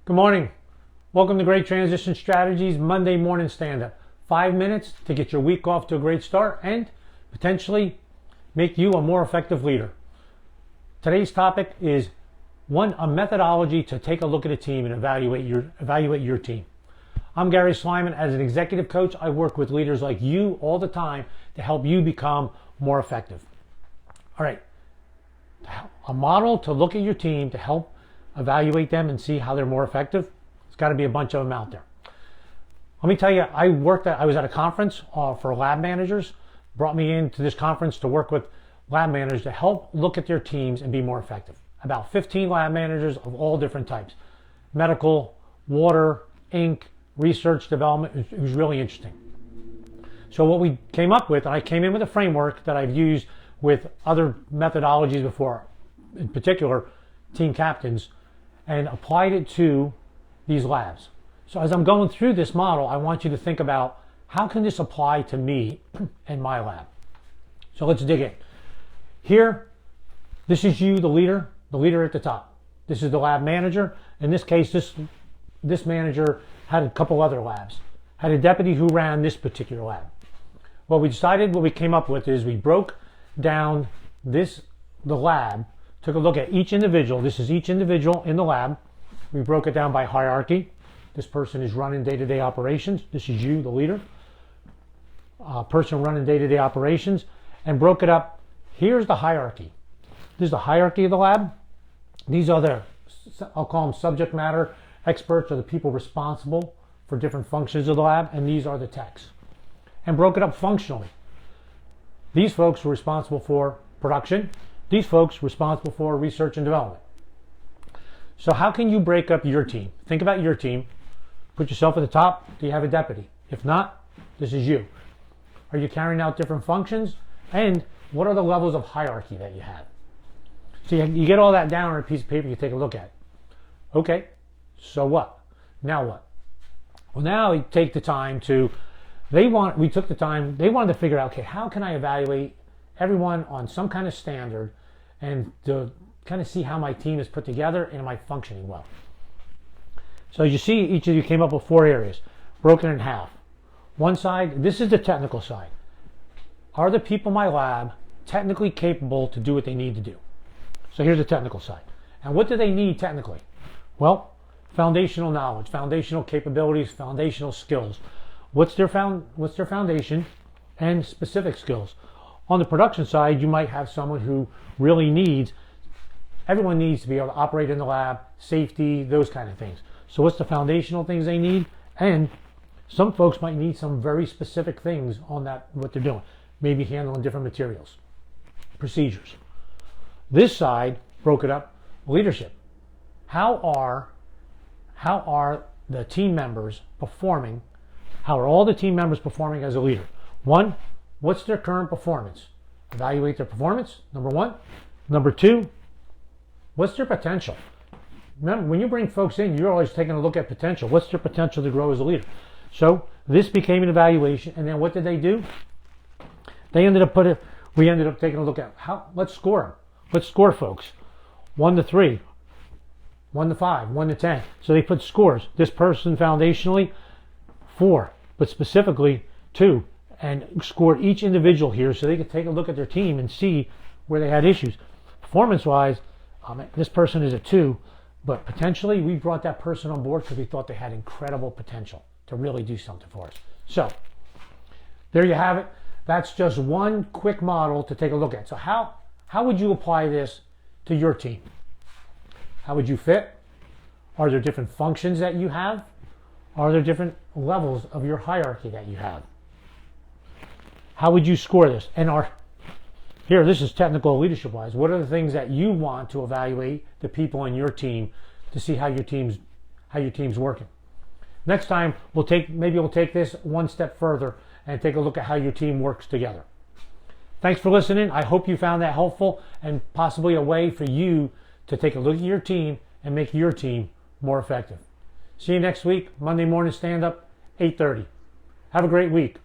Good morning. Welcome to Great Transition Strategies Monday Morning Stand-Up. 5 minutes to get your week off to a great start and potentially make you a more effective leader. Today's topic is a methodology to take a look at a team and evaluate your team. I'm Gary Slyman. As an executive coach, I work with leaders like you all the time to help you become more effective. All right, a model to look at your team to help evaluate them and see how they're more effective. There's got to be a bunch of them out there. Let me tell you, I was at a conference for lab managers. Brought me into this conference to work with lab managers to help look at their teams and be more effective. About 15 lab managers of all different types. Medical, water, ink, research, development. It was really interesting. So what we came up with, and I came in with a framework that I've used with other methodologies before, in particular team captains, and applied it to these labs. So as I'm going through this model, I want you to think about how can this apply to me and my lab. So let's dig in. Here, this is you, the leader at the top. This is the lab manager. In this case, this manager had a couple other labs, had a deputy who ran this particular lab. What we came up with is we broke down the lab, took a look at each individual. This is each individual in the lab. We broke it down by hierarchy. This person is running day-to-day operations. This is you, the leader. Person running day-to-day operations, and broke it up. Here's the hierarchy. This is the hierarchy of the lab. These are I'll call them subject matter experts, or the people responsible for different functions of the lab, and these are the techs. And broke it up functionally. These folks were responsible for production. These folks responsible for research and development. So how can you break up your team? Think about your team. Put yourself at the top. Do you have a deputy? If not, this is you. Are you carrying out different functions? And what are the levels of hierarchy that you have? So you get all that down on a piece of paper, you take a look at it. Okay, so what? Now what? Well, now we take the time they wanted to figure out, okay, how can I evaluate everyone on some kind of standard and to kind of see how my team is put together and am I functioning well? So you see, each of you came up with 4 areas, broken in half. One side, this is the technical side. Are the people in my lab technically capable to do what they need to do? So here's the technical side. And what do they need technically? Well, foundational knowledge, foundational capabilities, foundational skills. What's their foundation and specific skills? On the production side, you might have someone who really everyone needs to be able to operate in the lab, safety, those kind of things. So what's the foundational things they need? And some folks might need some very specific things on what they're doing. Maybe handling different materials, procedures. This side broke it up, leadership. How are the team members performing? How are all the team members performing as a leader? 1, what's their current performance? Evaluate their performance, number 1. Number 2, what's their potential? Remember, when you bring folks in, you're always taking a look at potential. What's their potential to grow as a leader? So this became an evaluation, and then what did they do? We ended up taking a look at let's score them. Let's score folks. 1 to 3, 1 to 5, 1 to 10. So they put scores. This person foundationally, 4, but specifically 2, and scored each individual here so they could take a look at their team and see where they had issues. Performance-wise, this person is a 2, but potentially we brought that person on board because we thought they had incredible potential to really do something for us. So there you have it. That's just one quick model to take a look at. So how would you apply this to your team? How would you fit? Are there different functions that you have? Are there different levels of your hierarchy that you have? How would you score this? And this is technical leadership wise. What are the things that you want to evaluate the people on your team to see how your team's working? Next time we'll take this one step further and take a look at how your team works together. Thanks for listening. I hope you found that helpful and possibly a way for you to take a look at your team and make your team more effective. See you next week, Monday morning stand-up, 8:30. Have a great week.